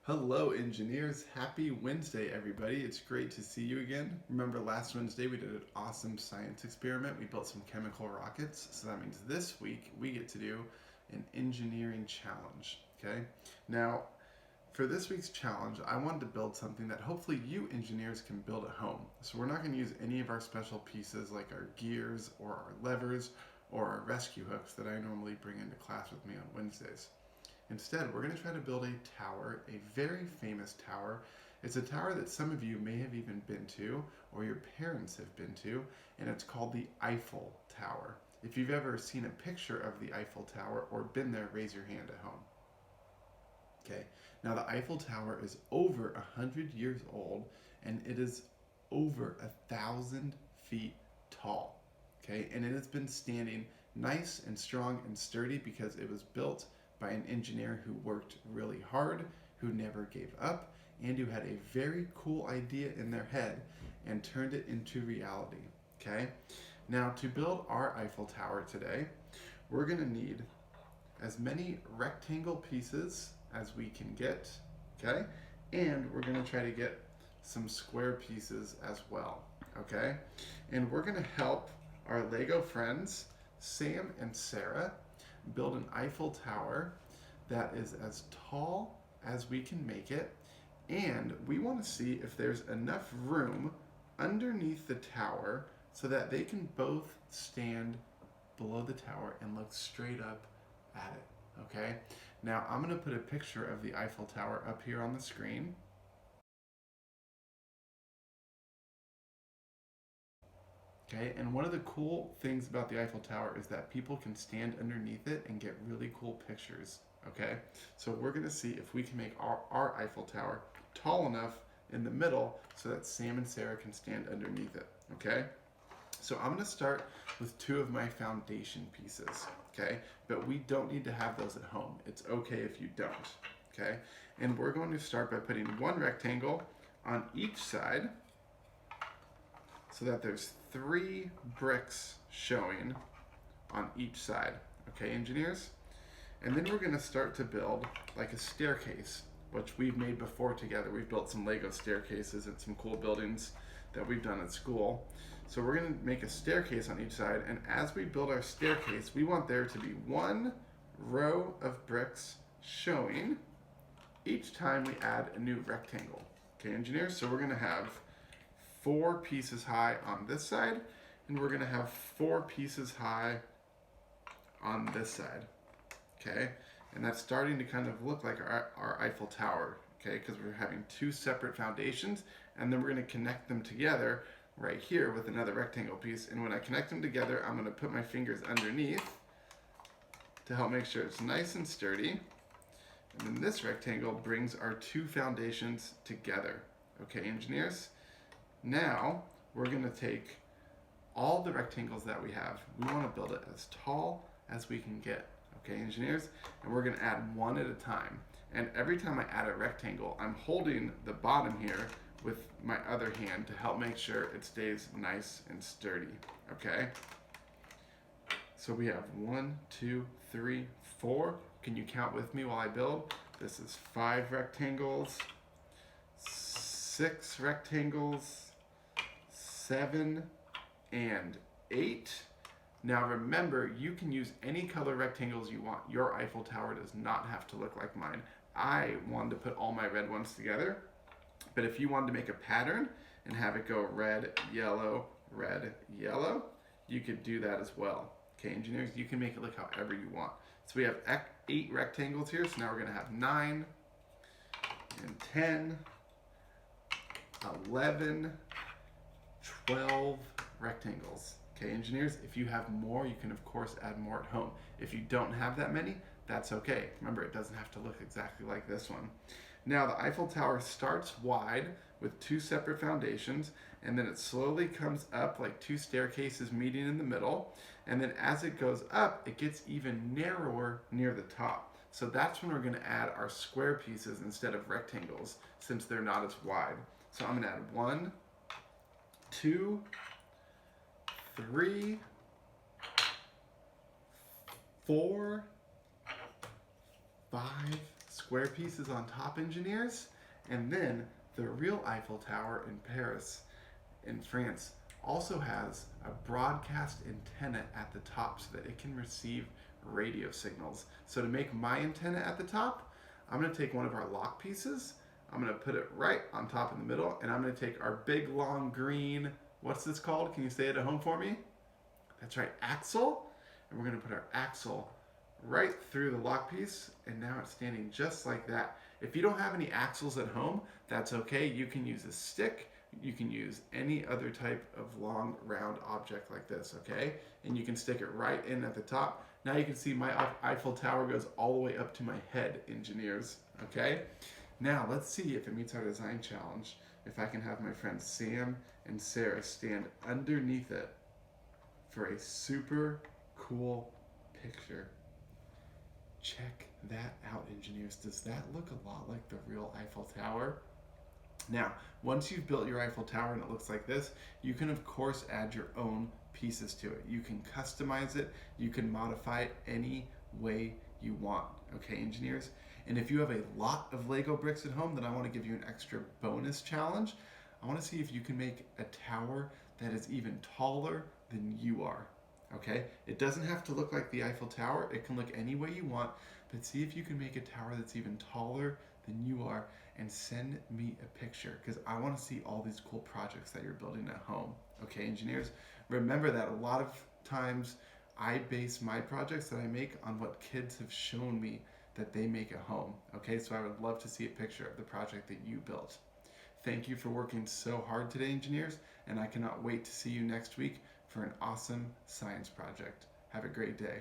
Hello, engineers. Happy Wednesday, everybody. It's great to see you again. Remember last Wednesday we did an awesome science experiment. We built some chemical rockets. So that means this week we get to do an engineering challenge. Okay? Now, for this week's challenge, I wanted to build something that hopefully you engineers can build at home. So we're not going to use any of our special pieces like our gears or our levers or our rescue hooks that I normally bring into class with me on Wednesdays. Instead, we're going to try to build a tower, a very famous tower. It's a tower that some of you may have even been to, or your parents have been to, and it's called the Eiffel Tower. If you've ever seen a picture of the Eiffel Tower or been there, raise your hand at home. Okay, now the Eiffel Tower is over 100 years old, and it is over 1,000 feet tall. Okay, and it has been standing nice and strong and sturdy because it was built by an engineer who worked really hard, who never gave up, and who had a very cool idea in their head and turned it into reality. Okay? Now, to build our Eiffel Tower today, we're going to need as many rectangle pieces as we can get, okay? And we're going to try to get some square pieces as well, okay? And we're going to help our Lego friends, Sam and Sarah, build an Eiffel Tower that is as tall as we can make it, and we want to see if there's enough room underneath the tower so that they can both stand below the tower and look straight up at it, okay? Now I'm going to put a picture of the Eiffel Tower up here on the screen. Okay, and one of the cool things about the Eiffel Tower is that people can stand underneath it and get really cool pictures. Okay, so we're going to see if we can make our Eiffel Tower tall enough in the middle so that Sam and Sarah can stand underneath it. Okay, so I'm going to start with two of my foundation pieces. Okay, but we don't need to have those at home. It's okay if you don't. Okay, and we're going to start by putting one rectangle on each side so that there's 3 bricks showing on each side. Okay, engineers? And then we're going to start to build like a staircase, which we've made before together. We've built some Lego staircases and some cool buildings that we've done at school. So we're going to make a staircase on each side, and as we build our staircase, we want there to be 1 row of bricks showing each time we add a new rectangle. Okay, engineers? So we're going to have 4 pieces high on this side, and we're going to have 4 pieces high on this side. Okay, and that's starting to kind of look like our Eiffel Tower, okay, because we're having 2 separate foundations, and then we're going to connect them together right here with another rectangle piece. And when I connect them together, I'm going to put my fingers underneath to help make sure it's nice and sturdy. And then this rectangle brings our 2 foundations together. Okay, engineers? Now, we're going to take all the rectangles that we have. We want to build it as tall as we can get. Okay, engineers? And we're going to add 1 at a time. And every time I add a rectangle, I'm holding the bottom here with my other hand to help make sure it stays nice and sturdy. Okay? So we have 1, 2, 3, 4. Can you count with me while I build? This is 5 rectangles, 6 rectangles, 7, and 8. Now remember, you can use any color rectangles you want. Your Eiffel Tower does not have to look like mine. I wanted to put all my red ones together, but if you wanted to make a pattern and have it go red, yellow, you could do that as well. Okay, engineers, you can make it look however you want. So we have 8 rectangles here, so now we're going to have 9 and 10, 11, 12 rectangles. Okay, engineers, if you have more, you can of course add more at home. If you don't have that many, that's okay. Remember, it doesn't have to look exactly like this one. Now, the Eiffel Tower starts wide with 2 separate foundations, and then it slowly comes up like 2 staircases meeting in the middle. And then as it goes up, it gets even narrower near the top. So that's when we're going to add our square pieces instead of rectangles, since they're not as wide. So I'm going to add 1, 2, 3, 4, 5, square pieces on top, engineers, and then the real Eiffel Tower in Paris, in France, also has a broadcast antenna at the top so that it can receive radio signals. So to make my antenna at the top, I'm going to take one of our lock pieces, I'm going to put it right on top in the middle, and I'm going to take our big long green, what's this called? Can you say it at home for me? That's right, axle. And we're going to put our axle right through the lock piece, and now it's standing just like that. If you don't have any axles at home, that's okay. You can use a stick. You can use any other type of long round object like this, okay? And you can stick it right in at the top. Now you can see my Eiffel Tower goes all the way up to my head, engineers, okay? Now let's see if it meets our design challenge. If I can have my friends Sam and Sarah stand underneath it for a super cool picture. Check that out, engineers. Does that look a lot like the real Eiffel Tower? Now, once you've built your Eiffel Tower and it looks like this, you can of course add your own pieces to it. You can customize it, you can modify it any way you want, okay, engineers? And if you have a lot of Lego bricks at home, then I want to give you an extra bonus challenge. I want to see if you can make a tower that is even taller than you are. Okay, it doesn't have to look like the Eiffel Tower. It can look any way you want, but see if you can make a tower that's even taller than you are, and send me a picture because I want to see all these cool projects that you're building at home. Okay, engineers, remember that a lot of times I base my projects that I make on what kids have shown me that they make at home. Okay, so I would love to see a picture of the project that you built. Thank you for working so hard today, engineers, and I cannot wait to see you next week for an awesome science project. Have a great day.